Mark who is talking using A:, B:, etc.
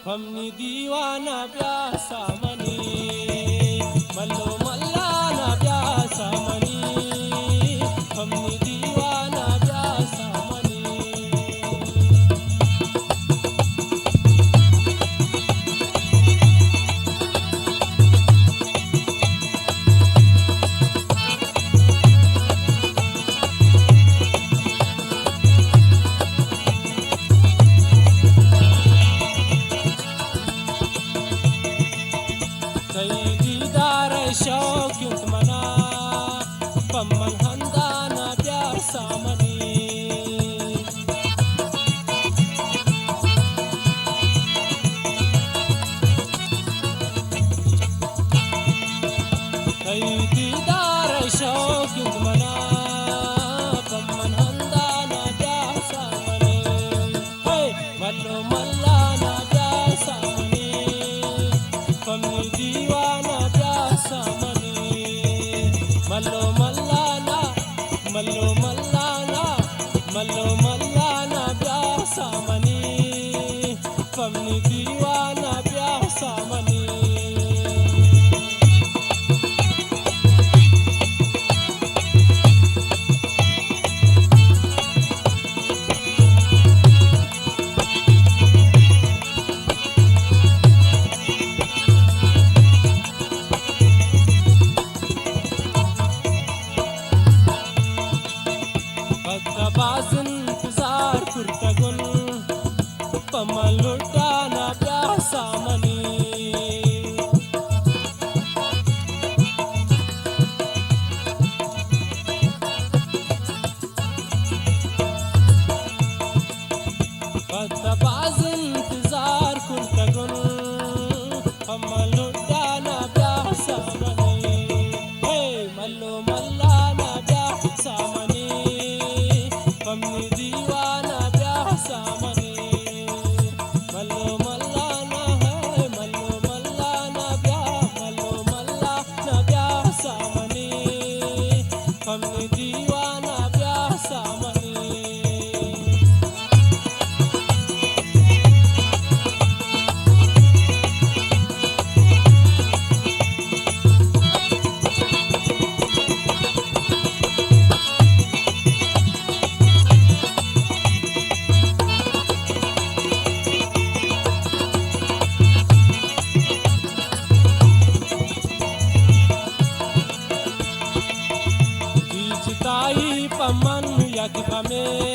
A: हमनी दीवाना प्यासा मनी मल्लो मल्लाना प्यासा मनी हमनी दीवाना प्यासा मनी दीदार शौक मना पम्मन हंदाना प्यासा मनी दीदार शौक मना पम्मन हंदाना प्यासा मनी मल्लो मल्लाना प्यासा मनी हमनी दीवाना प्यासा मनी मल्लो मल्लाना मल्लो मल्लाना मल्लो मल्लाना प्यासा मनी हमनी दीवाना प्यासा मनी बाज इंतजार कुर्तगुन पमल लुटाना प्यासा मनी बाज इंतजार कुर्तगुन पमल लुटाना प्यासा मनी मल्लो मल्लाना प्यासा मनी हमनी दीवाना प्यासा मनी मल्लो मल्लाना है मल्लो मल्लाना मल्लो मल्लाना प्यासा मनी हमनी दीवाना प्यासा मनी ताई पमन यज्ञ में